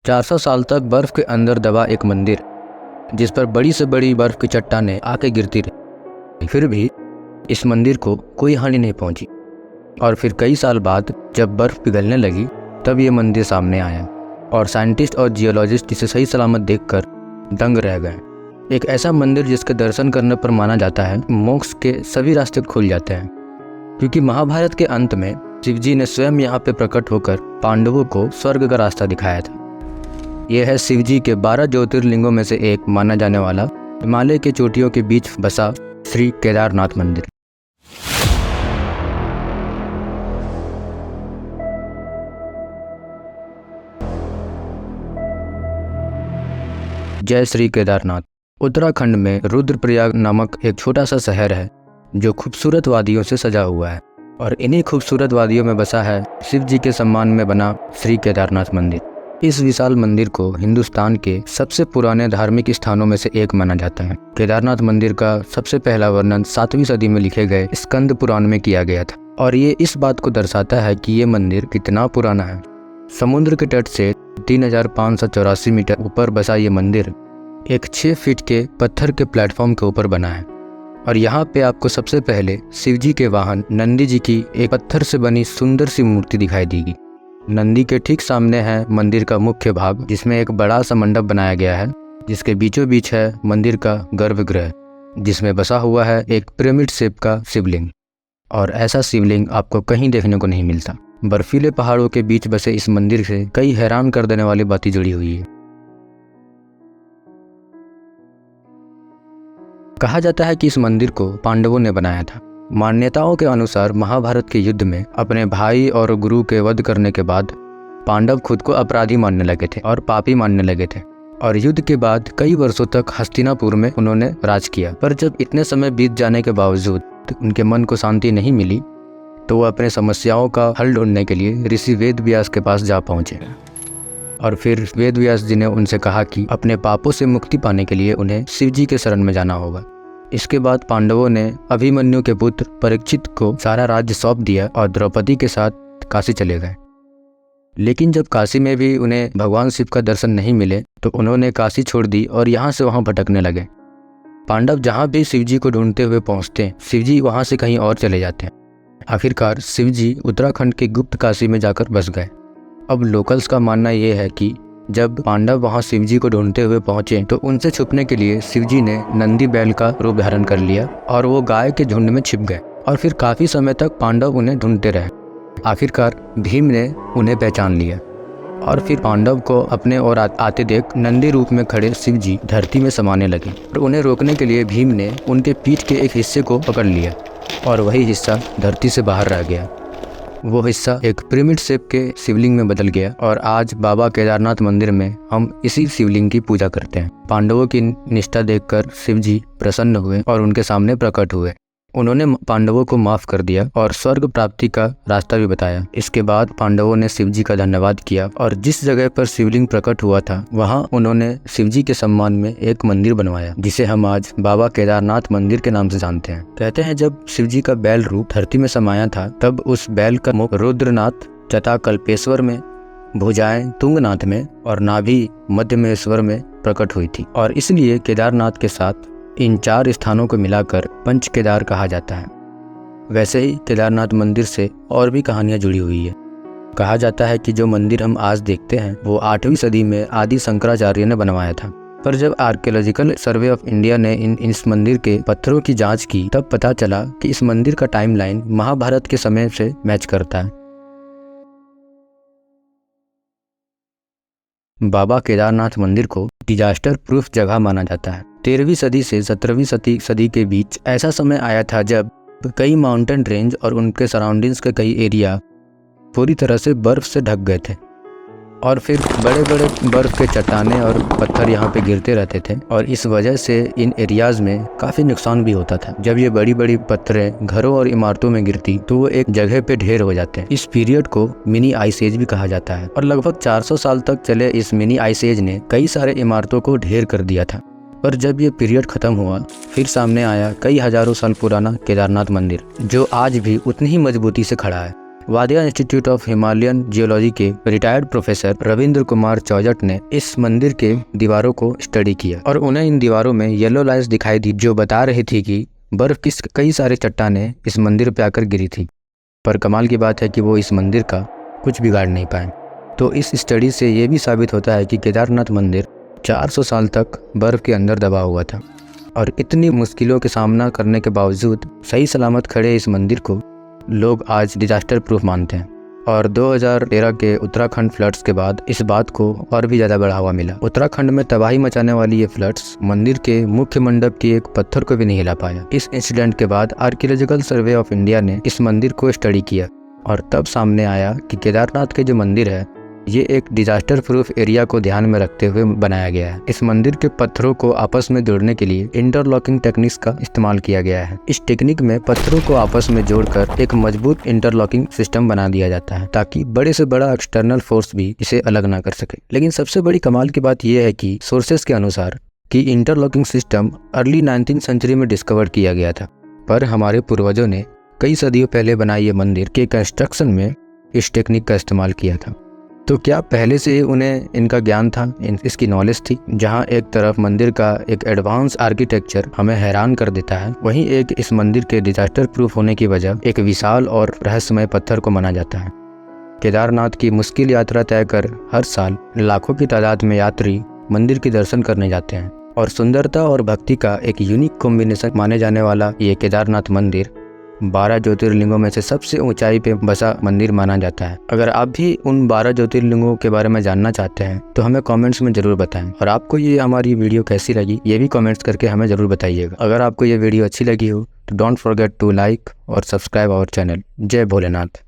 400 साल तक बर्फ के अंदर दबा एक मंदिर, जिस पर बड़ी से बड़ी बर्फ की चट्टानें आके गिरती रही, फिर भी इस मंदिर को कोई हानि नहीं पहुंची। और फिर कई साल बाद जब बर्फ पिघलने लगी तब ये मंदिर सामने आया और साइंटिस्ट और जियोलॉजिस्ट इसे सही सलामत देखकर दंग रह गए। एक ऐसा मंदिर जिसके दर्शन करने पर माना जाता है मोक्ष के सभी रास्ते खुल जाते हैं, क्योंकि महाभारत के अंत में शिवजी ने स्वयं यहाँ पे प्रकट होकर पांडवों को स्वर्ग का रास्ता दिखाया था। यह है शिवजी के 12 ज्योतिर्लिंगों में से एक माना जाने वाला हिमालय के चोटियों के बीच बसा श्री केदारनाथ मंदिर। जय श्री केदारनाथ। उत्तराखंड में रुद्रप्रयाग नामक एक छोटा सा शहर है जो खूबसूरत वादियों से सजा हुआ है, और इन्हीं खूबसूरत वादियों में बसा है शिव जी के सम्मान में बना श्री केदारनाथ मंदिर। इस विशाल मंदिर को हिंदुस्तान के सबसे पुराने धार्मिक स्थानों में से एक माना जाता है। केदारनाथ मंदिर का सबसे पहला वर्णन 7वीं सदी में लिखे गए स्कंद पुराण में किया गया था, और ये इस बात को दर्शाता है कि ये मंदिर कितना पुराना है। समुद्र के तट से 3584 मीटर ऊपर बसा ये मंदिर एक 6 फीट के पत्थर के प्लेटफॉर्म के ऊपर बना है, और यहाँ पे आपको सबसे पहले शिवजी के वाहन नंदी जी की एक पत्थर से बनी सुंदर सी मूर्ति दिखाई देगी। नंदी के ठीक सामने है मंदिर का मुख्य भाग, जिसमें एक बड़ा सा मंडप बनाया गया है, जिसके बीचों बीच है मंदिर का गर्भगृह, जिसमें बसा हुआ है एक पिरामिड शेप का शिवलिंग। और ऐसा शिवलिंग आपको कहीं देखने को नहीं मिलता। बर्फीले पहाड़ों के बीच बसे इस मंदिर से कई हैरान कर देने वाली बातें जुड़ी हुई है। कहा जाता है कि इस मंदिर को पांडवों ने बनाया था। मान्यताओं के अनुसार महाभारत के युद्ध में अपने भाई और गुरु के वध करने के बाद पांडव खुद को अपराधी मानने लगे थे और पापी मानने लगे थे, और युद्ध के बाद कई वर्षों तक हस्तिनापुर में उन्होंने राज किया। पर जब इतने समय बीत जाने के बावजूद उनके मन को शांति नहीं मिली, तो वो अपने समस्याओं का हल ढूंढने के लिए ऋषि वेद व्यास के पास जा पहुंचे। और फिर वेद व्यास जी ने उनसे कहा कि अपने पापों से मुक्ति पाने के लिए उन्हें शिवजी के शरण में जाना होगा। इसके बाद पांडवों ने अभिमन्यु के पुत्र परीक्षित को सारा राज्य सौंप दिया और द्रौपदी के साथ काशी चले गए। लेकिन जब काशी में भी उन्हें भगवान शिव का दर्शन नहीं मिले, तो उन्होंने काशी छोड़ दी और यहाँ से वहाँ भटकने लगे। पांडव जहाँ भी शिवजी को ढूंढते हुए पहुँचते, शिवजी वहाँ से कहीं और चले जाते हैं। आखिरकार शिवजी उत्तराखंड के गुप्त काशी में जाकर बस गए। अब लोकल्स का मानना यह है कि जब पांडव वहां शिवजी को ढूंढते हुए पहुंचे, तो उनसे छुपने के लिए शिवजी ने नंदी बैल का रूप धारण कर लिया और वो गाय के झुंड में छिप गए, और फिर काफी समय तक पांडव उन्हें ढूंढते रहे। आखिरकार भीम ने उन्हें पहचान लिया, और फिर पांडव को अपने ओर आते देख नंदी रूप में खड़े शिवजी धरती में समाने लगे, और उन्हें रोकने के लिए भीम ने उनके पीठ के एक हिस्से को पकड़ लिया, और वही हिस्सा धरती से बाहर रह गया। वो हिस्सा एक पिरामिड शेप के शिवलिंग में बदल गया, और आज बाबा केदारनाथ मंदिर में हम इसी शिवलिंग की पूजा करते हैं। पांडवों की निष्ठा देखकर शिवजी प्रसन्न हुए और उनके सामने प्रकट हुए। उन्होंने पांडवों को माफ कर दिया और स्वर्ग प्राप्ति का रास्ता भी बताया। इसके बाद पांडवों ने शिवजी का धन्यवाद किया, और जिस जगह पर शिवलिंग प्रकट हुआ था वहां उन्होंने शिवजी के सम्मान में एक मंदिर बनवाया, जिसे हम आज बाबा केदारनाथ मंदिर के नाम से जानते हैं। कहते हैं जब शिवजी का बैल रूप धरती में समाया था, तब उस बैल का मुख रुद्रनाथ तथा कल्पेश्वर में, भुजाएं तुंगनाथ में और नाभि मध्यमेश्वर में प्रकट हुई थी, और इसलिए केदारनाथ के साथ इन 4 स्थानों को मिलाकर पंच केदार कहा जाता है। वैसे ही केदारनाथ मंदिर से और भी कहानियां जुड़ी हुई है। कहा जाता है कि जो मंदिर हम आज देखते हैं वो 8वीं सदी में आदि शंकराचार्य ने बनवाया था, पर जब आर्कियोलॉजिकल सर्वे ऑफ इंडिया ने इस मंदिर के पत्थरों की जांच की, तब पता चला कि इस मंदिर का टाइमलाइन महाभारत के समय से मैच करता है। बाबा केदारनाथ मंदिर को डिजास्टर प्रूफ जगह माना जाता है। 13वीं सदी से 17वीं सदी के बीच ऐसा समय आया था जब कई माउंटेन रेंज और उनके सराउंडिंग्स के कई एरिया पूरी तरह से बर्फ से ढक गए थे, और फिर बड़े बड़े बर्फ के चट्टानें और पत्थर यहाँ पे गिरते रहते थे, और इस वजह से इन एरियाज में काफ़ी नुकसान भी होता था। जब ये बड़ी बड़ी पत्थरें घरों और इमारतों में गिरती तो वो एक जगह पे ढेर हो जाते हैं। इस पीरियड को मिनी आइस एज भी कहा जाता है, और लगभग 400 साल तक चले इस मिनी आइस एज ने कई सारे इमारतों को ढेर कर दिया था। पर जब ये पीरियड खत्म हुआ, फिर सामने आया कई हजारों साल पुराना केदारनाथ मंदिर, जो आज भी उतनी ही मजबूती से खड़ा है। वादिया इंस्टीट्यूट ऑफ हिमालयन जियोलॉजी के रिटायर्ड प्रोफेसर रविंद्र कुमार चौजट ने इस मंदिर के दीवारों को स्टडी किया और उन्हें इन दीवारों में येलो लाइन्स दिखाई दी जो बता रही थी कि बर्फ की कई सारी चट्टानें इस मंदिर पे आकर गिरी थी। पर कमाल की बात है कि वो इस मंदिर का कुछ बिगाड़ नहीं पाए। तो इस स्टडी से ये भी साबित होता है कि केदारनाथ मंदिर 400 साल तक बर्फ़ के अंदर दबा हुआ था और इतनी मुश्किलों के सामना करने के बावजूद सही सलामत खड़े इस मंदिर को लोग आज डिजास्टर प्रूफ मानते हैं। और 2013 के उत्तराखंड फ्लड्स के बाद इस बात को और भी ज़्यादा बढ़ावा मिला। उत्तराखंड में तबाही मचाने वाली ये फ्लड्स मंदिर के मुख्य मंडप की एक पत्थर को भी नहीं हिला पाया। इस इंसिडेंट के बाद आर्कियोलॉजिकल सर्वे ऑफ इंडिया ने इस मंदिर को स्टडी किया और तब सामने आया कि केदारनाथ के जो मंदिर है ये एक डिजास्टर प्रूफ एरिया को ध्यान में रखते हुए बनाया गया है। इस मंदिर के पत्थरों को आपस में जोड़ने के लिए इंटरलॉकिंग टेक्निक्स का इस्तेमाल किया गया है। इस टेक्निक में पत्थरों को आपस में जोड़कर एक मजबूत इंटरलॉकिंग सिस्टम बना दिया जाता है ताकि बड़े से बड़ा एक्सटर्नल फोर्स भी इसे अलग ना कर सके। लेकिन सबसे बड़ी कमाल की बात यह है कि सोर्सेस के अनुसार कि interlocking system early 19th century में डिस्कवर किया गया था, पर हमारे पूर्वजों ने कई सदियों पहले बनाए ये मंदिर के कंस्ट्रक्शन में इस टेक्निक का इस्तेमाल किया था। तो क्या पहले से उन्हें इनका ज्ञान था, इसकी नॉलेज थी? जहां एक तरफ मंदिर का एक एडवांस आर्किटेक्चर हमें हैरान कर देता है, वहीं एक इस मंदिर के डिजास्टर प्रूफ होने की वजह एक विशाल और रहस्यमय पत्थर को माना जाता है। केदारनाथ की मुश्किल यात्रा तय कर हर साल लाखों की तादाद में यात्री मंदिर के दर्शन करने जाते हैं और सुंदरता और भक्ति का एक यूनिक कॉम्बिनेशन माने जाने वाला ये केदारनाथ मंदिर 12 ज्योतिर्लिंगों में से सबसे ऊंचाई पे बसा मंदिर माना जाता है। अगर आप भी उन 12 ज्योतिर्लिंगों के बारे में जानना चाहते हैं तो हमें कमेंट्स में जरूर बताएं और आपको ये हमारी वीडियो कैसी लगी ये भी कमेंट्स करके हमें जरूर बताइएगा। अगर आपको ये वीडियो अच्छी लगी हो तो डोंट फॉरगेट टू लाइक और सब्सक्राइब आवर चैनल। जय भोलेनाथ।